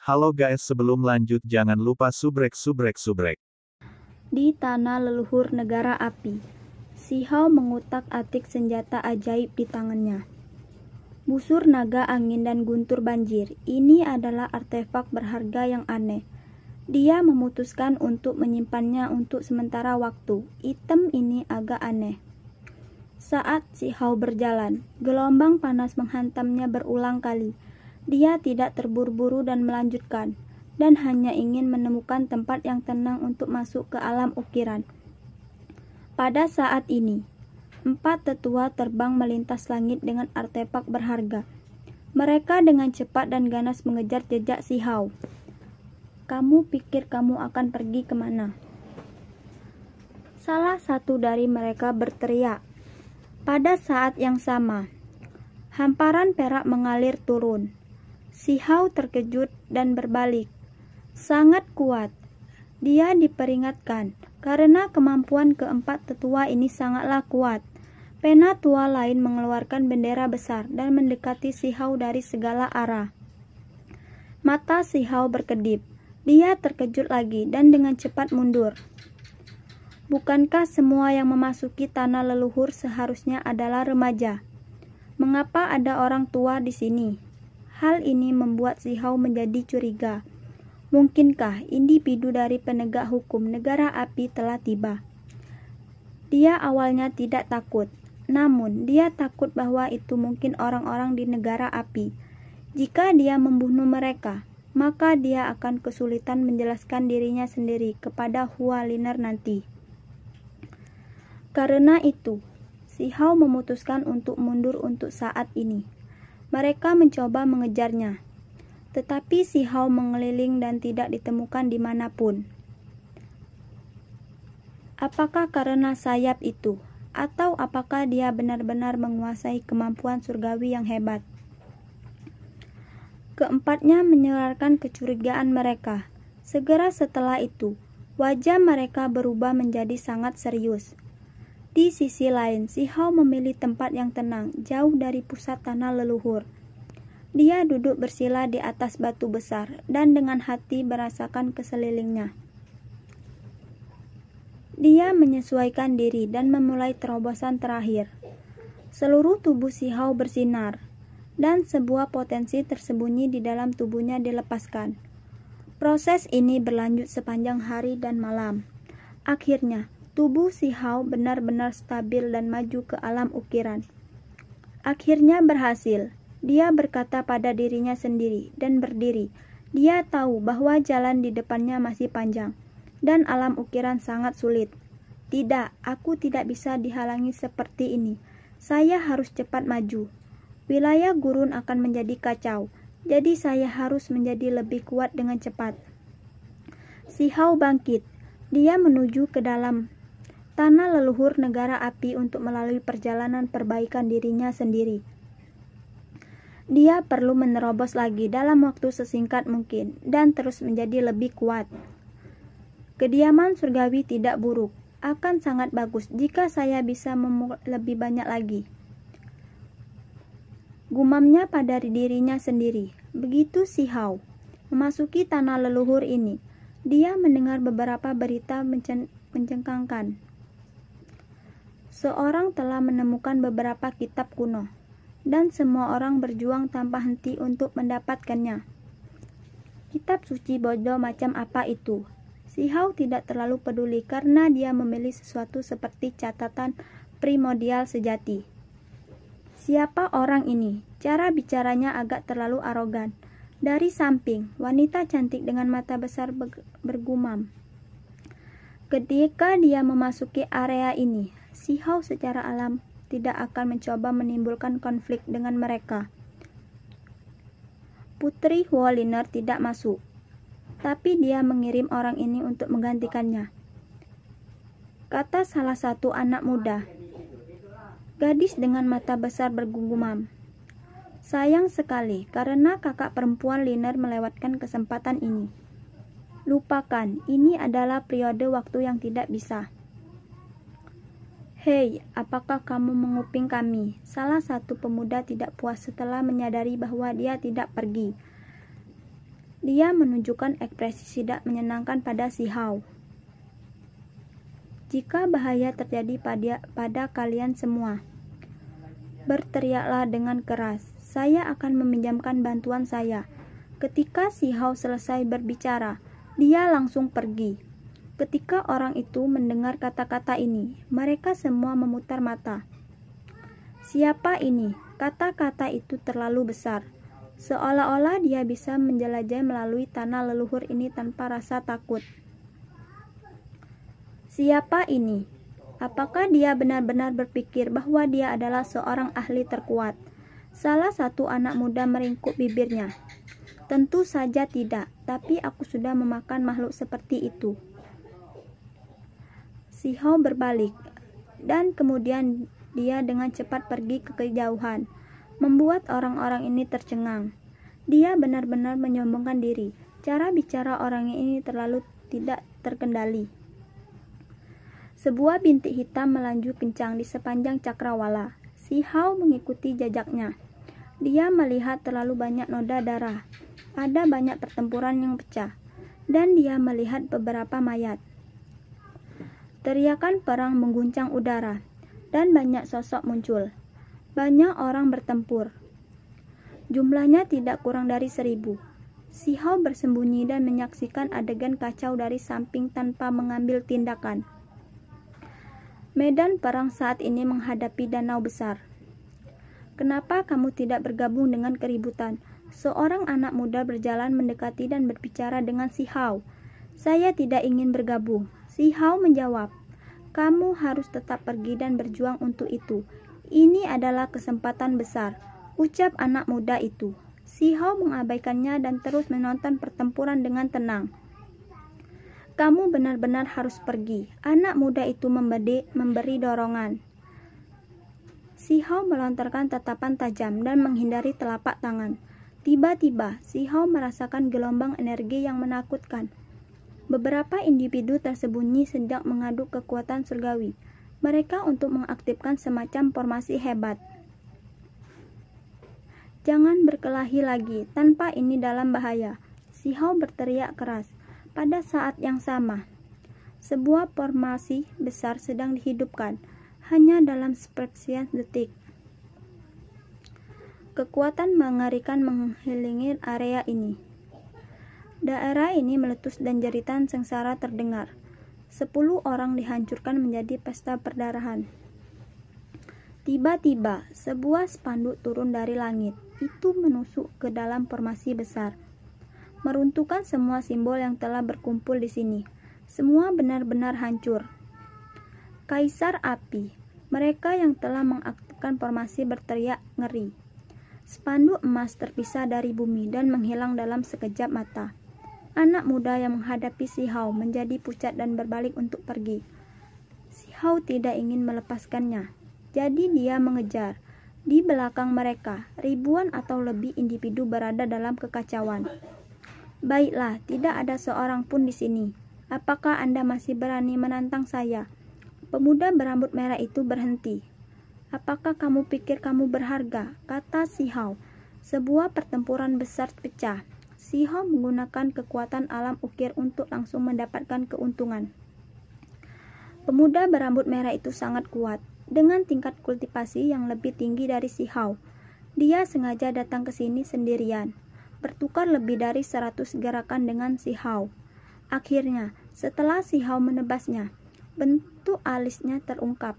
Halo guys, sebelum lanjut jangan lupa subrek. Di tanah leluhur negara api, Si Hao mengutak-atik senjata ajaib di tangannya. Busur naga angin dan guntur banjir, ini adalah artefak berharga yang aneh. Dia memutuskan untuk menyimpannya untuk sementara waktu. Item ini agak aneh. Saat Si Hao berjalan, gelombang panas menghantamnya berulang kali. Dia tidak terburu-buru dan melanjutkan, dan hanya ingin menemukan tempat yang tenang untuk masuk ke alam ukiran. Pada saat ini, 4 tetua terbang melintas langit dengan artefak berharga. Mereka dengan cepat dan ganas mengejar jejak Si Hao. Kamu pikir kamu akan pergi kemana? Salah satu dari mereka berteriak. Pada saat yang sama, hamparan perak mengalir turun. Si Hao terkejut dan berbalik. Sangat kuat. Dia diperingatkan karena kemampuan keempat tetua ini sangatlah kuat. Pena tua lain mengeluarkan bendera besar dan mendekati Si Hao dari segala arah. Mata Si Hao berkedip. Dia terkejut lagi dan dengan cepat mundur. Bukankah semua yang memasuki tanah leluhur seharusnya adalah remaja? Mengapa ada orang tua di sini? Hal ini membuat Si Hao menjadi curiga. Mungkinkah individu dari penegak hukum negara api telah tiba? Dia awalnya tidak takut, namun dia takut bahwa itu mungkin orang-orang di negara api. Jika dia membunuh mereka, maka dia akan kesulitan menjelaskan dirinya sendiri kepada Hua Liner nanti. Karena itu, Si Hao memutuskan untuk mundur untuk saat ini. Mereka mencoba mengejarnya, tetapi Si Hao mengeliling dan tidak ditemukan dimanapun. Apakah karena sayap itu, atau apakah dia benar-benar menguasai kemampuan surgawi yang hebat? Keempatnya menyelarkan kecurigaan mereka. Segera setelah itu, wajah mereka berubah menjadi sangat serius. Di sisi lain, Si Hao memilih tempat yang tenang, jauh dari pusat tanah leluhur. Dia duduk bersila di atas batu besar dan dengan hati merasakan keselilingnya. Dia menyesuaikan diri dan memulai terobosan terakhir. Seluruh tubuh Si Hao bersinar, dan sebuah potensi tersembunyi di dalam tubuhnya dilepaskan. Proses ini berlanjut sepanjang hari dan malam. Akhirnya, tubuh Si Hao benar-benar stabil dan maju ke alam ukiran. Akhirnya berhasil. Dia berkata pada dirinya sendiri dan berdiri. Dia tahu bahwa jalan di depannya masih panjang dan alam ukiran sangat sulit. Tidak, aku tidak bisa dihalangi seperti ini. Saya harus cepat maju. Wilayah gurun akan menjadi kacau, jadi saya harus menjadi lebih kuat dengan cepat. Si Hao bangkit. Dia menuju ke dalam tanah leluhur negara api untuk melalui perjalanan perbaikan dirinya sendiri. Dia perlu menerobos lagi dalam waktu sesingkat mungkin dan terus menjadi lebih kuat. Kediaman surgawi tidak buruk, akan sangat bagus jika saya bisa lebih banyak lagi. Gumamnya pada dirinya sendiri. Begitu Si Hao memasuki tanah leluhur ini, dia mendengar beberapa berita mencengangkan. Seorang telah menemukan beberapa kitab kuno, dan semua orang berjuang tanpa henti untuk mendapatkannya. Kitab suci bodoh macam apa itu? Si Hao tidak terlalu peduli karena dia memilih sesuatu seperti catatan primordial sejati. Siapa orang ini? Cara bicaranya agak terlalu arogan. Dari samping, wanita cantik dengan mata besar bergumam. Ketika dia memasuki area ini, Si Hao secara alam tidak akan mencoba menimbulkan konflik dengan mereka. Putri Hua Liner tidak masuk, tapi dia mengirim orang ini untuk menggantikannya, kata salah satu anak muda. Gadis dengan mata besar bergumam. Sayang sekali karena kakak perempuan Liner melewatkan kesempatan ini. Lupakan, ini adalah periode waktu yang tidak bisa. Hei, apakah kamu menguping kami? Salah satu pemuda tidak puas setelah menyadari bahwa dia tidak pergi. Dia menunjukkan ekspresi tidak menyenangkan pada si Hao. Jika bahaya terjadi pada kalian semua, berteriaklah dengan keras. Saya akan meminjamkan bantuan saya. Ketika si Hao selesai berbicara, dia langsung pergi. Ketika orang itu mendengar kata-kata ini, mereka semua memutar mata. Siapa ini? Kata-kata itu terlalu besar. Seolah-olah dia bisa menjelajah melalui tanah leluhur ini tanpa rasa takut. Siapa ini? Apakah dia benar-benar berpikir bahwa dia adalah seorang ahli terkuat? Salah satu anak muda meringkuk bibirnya. Tentu saja tidak, tapi aku sudah memakan makhluk seperti itu. Si Hao berbalik, dan kemudian dia dengan cepat pergi ke kejauhan, membuat orang-orang ini tercengang. Dia benar-benar menyombongkan diri. Cara bicara orang ini terlalu tidak terkendali. Sebuah bintik hitam melaju kencang di sepanjang cakrawala. Si Hao mengikuti jejaknya. Dia melihat terlalu banyak noda darah. Ada banyak pertempuran yang pecah, dan dia melihat beberapa mayat. Teriakan perang mengguncang udara, dan banyak sosok muncul. Banyak orang bertempur. Jumlahnya tidak kurang dari 1000. Si Hao bersembunyi dan menyaksikan adegan kacau dari samping tanpa mengambil tindakan. Medan perang saat ini menghadapi danau besar. Kenapa kamu tidak bergabung dengan keributan? Seorang anak muda berjalan mendekati dan berbicara dengan si Hao. Saya tidak ingin bergabung. Si Hao menjawab, kamu harus tetap pergi dan berjuang untuk itu. Ini adalah kesempatan besar, ucap anak muda itu. Si Hao mengabaikannya dan terus menonton pertempuran dengan tenang. Kamu benar-benar harus pergi. Anak muda itu memberi dorongan. Si Hao melontarkan tatapan tajam dan menghindari telapak tangan. Tiba-tiba, si Hao merasakan gelombang energi yang menakutkan. Beberapa individu tersembunyi sedang mengadu kekuatan surgawi. Mereka untuk mengaktifkan semacam formasi hebat. Jangan berkelahi lagi, tanpa ini dalam bahaya. Si Hao berteriak keras. Pada saat yang sama, sebuah formasi besar sedang dihidupkan. Hanya dalam sepersekian detik. Kekuatan mengerikan mengelilingi area ini. Daerah ini meletus dan jeritan sengsara terdengar. 10 orang dihancurkan menjadi pesta perdarahan. Tiba-tiba, sebuah spanduk turun dari langit. Itu menusuk ke dalam formasi besar, meruntuhkan semua simbol yang telah berkumpul di sini. Semua benar-benar hancur. Kaisar Api. Mereka yang telah mengaktifkan formasi berteriak ngeri. Spanduk emas terpisah dari bumi dan menghilang dalam sekejap mata. Anak muda yang menghadapi si Hao menjadi pucat dan berbalik untuk pergi. Si Hao tidak ingin melepaskannya, jadi dia mengejar. Di belakang mereka, ribuan atau lebih individu berada dalam kekacauan. Baiklah, tidak ada seorang pun di sini. Apakah Anda masih berani menantang saya? Pemuda berambut merah itu berhenti. Apakah kamu pikir kamu berharga? Kata si Hao. Sebuah pertempuran besar pecah. Si Hao menggunakan kekuatan alam ukir untuk langsung mendapatkan keuntungan. Pemuda berambut merah itu sangat kuat, dengan tingkat kultivasi yang lebih tinggi dari si Hao. Dia sengaja datang ke sini sendirian, bertukar lebih dari 100 gerakan dengan si Hao. Akhirnya, setelah si Hao menebasnya, bentuk alisnya terungkap.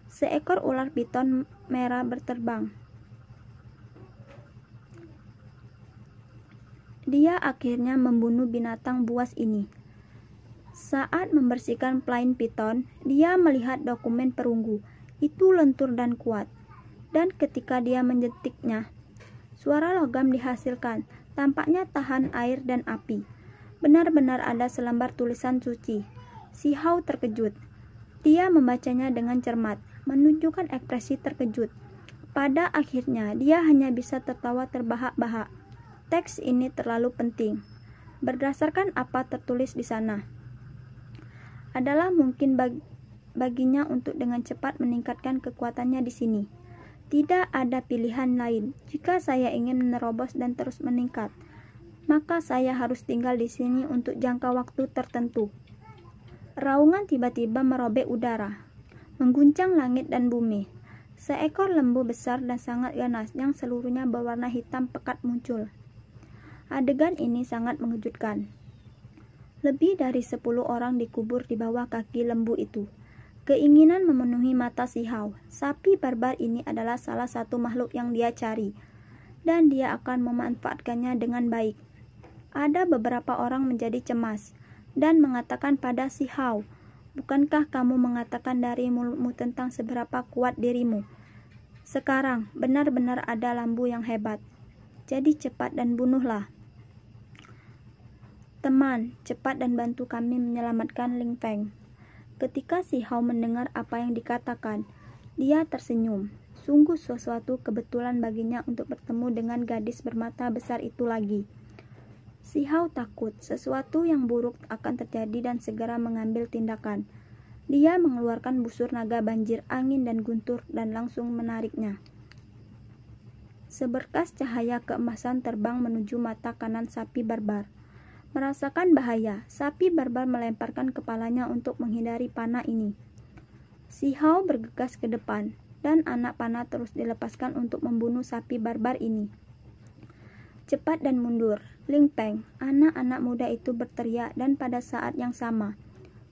Seekor ular piton merah berterbang. Dia akhirnya membunuh binatang buas ini. Saat membersihkan plain piton, dia melihat dokumen perunggu. Itu lentur dan kuat. Dan ketika dia menjetiknya, suara logam dihasilkan. Tampaknya tahan air dan api. Benar-benar ada selembar tulisan suci. Si Hao terkejut. Dia membacanya dengan cermat, menunjukkan ekspresi terkejut. Pada akhirnya, dia hanya bisa tertawa terbahak-bahak. Teks ini terlalu penting. Berdasarkan apa tertulis di sana, adalah mungkin baginya untuk dengan cepat meningkatkan kekuatannya di sini. Tidak ada pilihan lain jika saya ingin menerobos dan terus meningkat. maka saya harus tinggal di sini untuk jangka waktu tertentu. Raungan tiba-tiba merobek udara, mengguncang langit dan bumi. Seekor lembu besar dan sangat ganas yang seluruhnya berwarna hitam pekat muncul. Adegan ini sangat mengejutkan. Lebih dari 10 orang dikubur di bawah kaki lembu itu. Keinginan memenuhi mata Shihao. Sapi barbar ini adalah salah satu makhluk yang dia cari, dan dia akan memanfaatkannya dengan baik. Ada beberapa orang menjadi cemas dan mengatakan pada Shihao, "Bukankah kamu mengatakan dari mulutmu tentang seberapa kuat dirimu? Sekarang benar-benar ada lembu yang hebat. Jadi cepat dan bunuhlah. Teman, cepat dan bantu kami menyelamatkan Ling Feng." Ketika Shihao mendengar apa yang dikatakan, dia tersenyum. Sungguh sesuatu kebetulan baginya untuk bertemu dengan gadis bermata besar itu lagi. Shihao takut sesuatu yang buruk akan terjadi dan segera mengambil tindakan. Dia mengeluarkan busur naga banjir angin dan guntur dan langsung menariknya. Seberkas cahaya keemasan terbang menuju mata kanan sapi barbar. Merasakan bahaya, sapi barbar melemparkan kepalanya untuk menghindari panah ini. Shihao bergegas ke depan, dan anak panah terus dilepaskan untuk membunuh sapi barbar ini. Cepat dan mundur, Ling Feng, anak-anak muda itu berteriak, dan pada saat yang sama,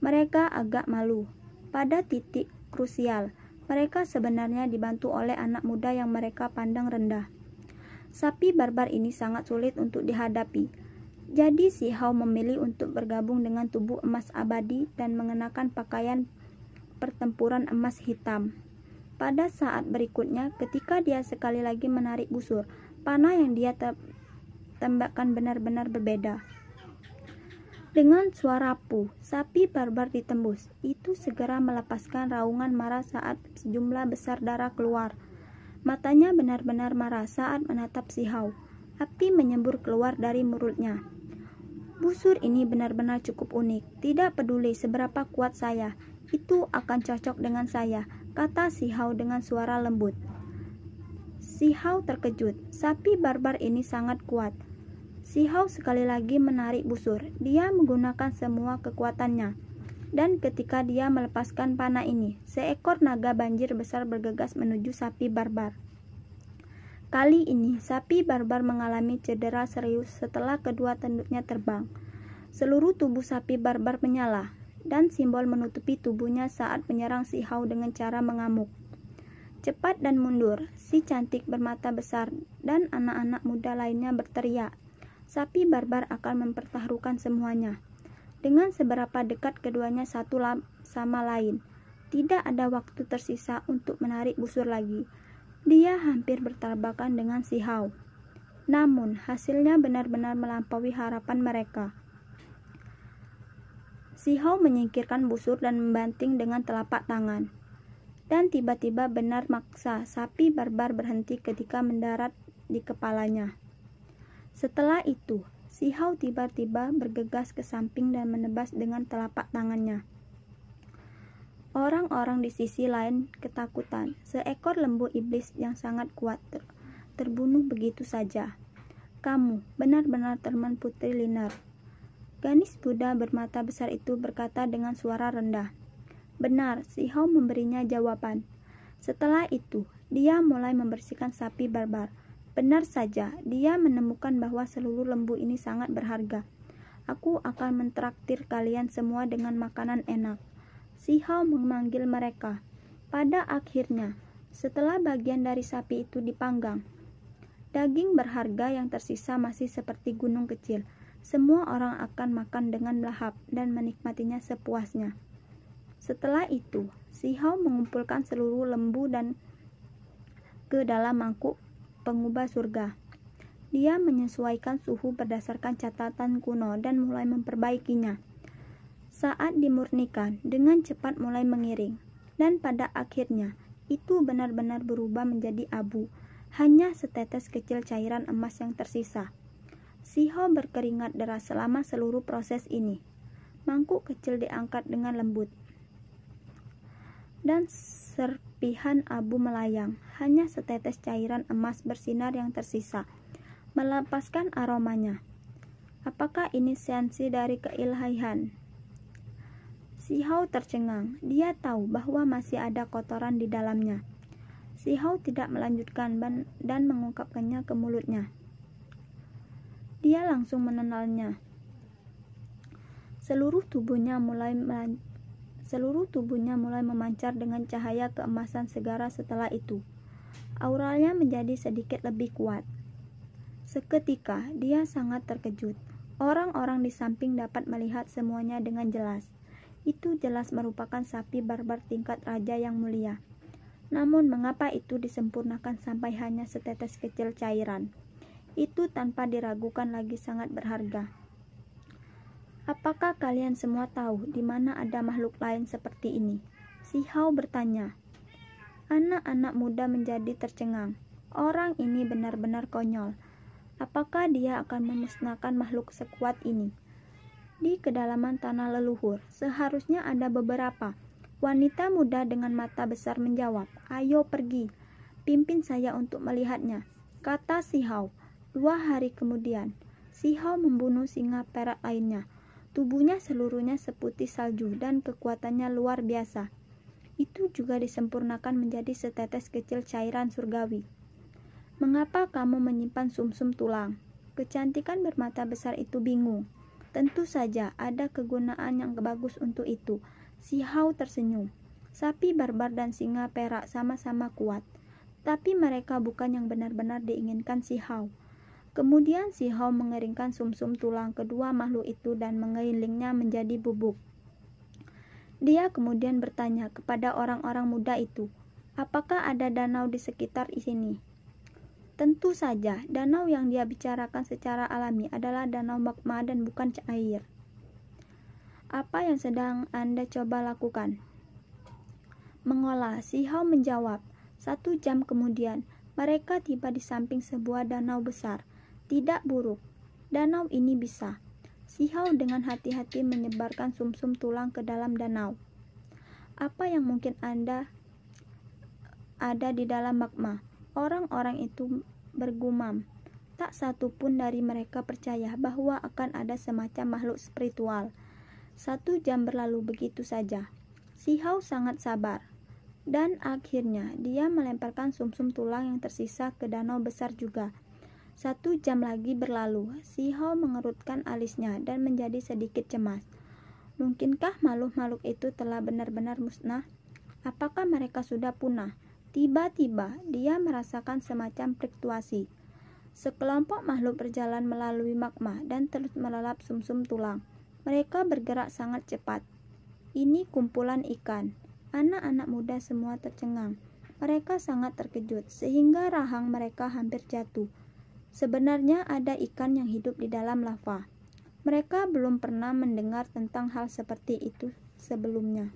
mereka agak malu. Pada titik krusial, mereka sebenarnya dibantu oleh anak muda yang mereka pandang rendah. Sapi barbar ini sangat sulit untuk dihadapi. Jadi Shihao memilih untuk bergabung dengan tubuh emas abadi dan mengenakan pakaian pertempuran emas hitam. Pada saat berikutnya, ketika dia sekali lagi menarik busur, panah yang dia tembakkan benar-benar berbeda. Dengan suara puh, sapi barbar ditembus. Itu segera melepaskan raungan marah saat sejumlah besar darah keluar. Matanya benar-benar marah saat menatap Shihao. Api menyembur keluar dari mulutnya. Busur ini benar-benar cukup unik. Tidak peduli seberapa kuat saya, itu akan cocok dengan saya, kata Shihao dengan suara lembut. Shihao terkejut. Sapi barbar ini sangat kuat. Shihao sekali lagi menarik busur. Dia menggunakan semua kekuatannya. Dan ketika dia melepaskan panah ini, seekor naga banjir besar bergegas menuju sapi barbar. Kali ini, sapi barbar mengalami cedera serius setelah kedua tanduknya terbang. Seluruh tubuh sapi barbar menyala, dan simbol menutupi tubuhnya saat menyerang Shihao dengan cara mengamuk. Cepat dan mundur, si cantik bermata besar dan anak-anak muda lainnya berteriak. Sapi barbar akan mempertaruhkan semuanya. Dengan seberapa dekat keduanya satu sama lain, tidak ada waktu tersisa untuk menarik busur lagi. Dia hampir bertabrakan dengan Shihao. Namun, hasilnya benar-benar melampaui harapan mereka. Shihao menyingkirkan busur dan membanting dengan telapak tangan. Dan tiba-tiba benar maksa sapi barbar berhenti ketika mendarat di kepalanya. Setelah itu, Shihao tiba-tiba bergegas ke samping dan menebas dengan telapak tangannya. Orang-orang di sisi lain ketakutan. Seekor lembu iblis yang sangat kuat terbunuh begitu saja. Kamu benar-benar teman Putri Liner. Gadis Buddha bermata besar itu berkata dengan suara rendah. Benar, Shihao memberinya jawaban. Setelah itu, dia mulai membersihkan sapi barbar. Benar saja, dia menemukan bahwa seluruh lembu ini sangat berharga. Aku akan mentraktir kalian semua dengan makanan enak. Shihao memanggil mereka. Pada akhirnya, setelah bagian dari sapi itu dipanggang, daging berharga yang tersisa masih seperti gunung kecil. Semua orang akan makan dengan lahap dan menikmatinya sepuasnya. Setelah itu, Shihao mengumpulkan seluruh lembu dan ke dalam mangkuk pengubah surga. Dia menyesuaikan suhu berdasarkan catatan kuno dan mulai memperbaikinya. Saat dimurnikan, dengan cepat mulai mengiring, dan pada akhirnya itu benar-benar berubah menjadi abu, hanya setetes kecil cairan emas yang tersisa. Shihao berkeringat deras selama seluruh proses ini. Mangkuk kecil diangkat dengan lembut, dan serpihan abu melayang, hanya setetes cairan emas bersinar yang tersisa, melepaskan aromanya. Apakah ini esensi dari keilahian? Si Hao tercengang. Dia tahu bahwa masih ada kotoran di dalamnya. Si Hao tidak melanjutkan dan mengungkapkannya ke mulutnya. Dia langsung menenalnya. Seluruh tubuhnya mulai memancar dengan cahaya keemasan segera setelah itu. Auranya menjadi sedikit lebih kuat. Seketika, dia sangat terkejut. Orang-orang di samping dapat melihat semuanya dengan jelas. Itu jelas merupakan sapi barbar tingkat raja yang mulia. Namun mengapa itu disempurnakan sampai hanya setetes kecil cairan? Itu tanpa diragukan lagi sangat berharga. Apakah kalian semua tahu di mana ada makhluk lain seperti ini? Si Hao bertanya. Anak-anak muda menjadi tercengang. Orang ini benar-benar konyol. Apakah dia akan memusnahkan makhluk sekuat ini? Di kedalaman tanah leluhur, seharusnya ada beberapa. Wanita muda dengan mata besar menjawab, "Ayo pergi, pimpin saya untuk melihatnya," kata si Hao. 2 hari kemudian, si Hao membunuh singa perak lainnya. Tubuhnya seluruhnya seputih salju dan kekuatannya luar biasa. Itu juga disempurnakan menjadi setetes kecil cairan surgawi. "Mengapa kamu menyimpan sumsum tulang?" Kecantikan bermata besar itu bingung. "Tentu saja ada kegunaan yang bagus untuk itu." Si Hao tersenyum. Sapi barbar dan singa perak sama-sama kuat, tapi mereka bukan yang benar-benar diinginkan si Hao. Kemudian si Hao mengeringkan sumsum tulang kedua makhluk itu dan menggilingnya menjadi bubuk. Dia kemudian bertanya kepada orang-orang muda itu, "Apakah ada danau di sekitar sini?" Tentu saja, danau yang dia bicarakan secara alami adalah danau magma dan bukan air. "Apa yang sedang Anda coba lakukan?" "Mengolah," si Hao menjawab. 1 jam kemudian, mereka tiba di samping sebuah danau besar. Tidak buruk, danau ini bisa. Si Hao dengan hati-hati menyebarkan sumsum tulang ke dalam danau. "Apa yang mungkin ada di dalam magma?" Orang-orang itu bergumam. Tak satu pun dari mereka percaya bahwa akan ada semacam makhluk spiritual. 1 jam berlalu begitu saja. Si Hao sangat sabar. Dan akhirnya dia melemparkan sumsum tulang yang tersisa ke danau besar juga. 1 jam lagi berlalu. Si Hao mengerutkan alisnya dan menjadi sedikit cemas. Mungkinkah makhluk-makhluk itu telah benar-benar musnah? Apakah mereka sudah punah? Tiba-tiba dia merasakan semacam fluktuasi. Sekelompok makhluk berjalan melalui magma dan terus melalap sumsum tulang. Mereka bergerak sangat cepat. Ini kumpulan ikan. Anak-anak muda semua tercengang. Mereka sangat terkejut sehingga rahang mereka hampir jatuh. Sebenarnya ada ikan yang hidup di dalam lava. Mereka belum pernah mendengar tentang hal seperti itu sebelumnya.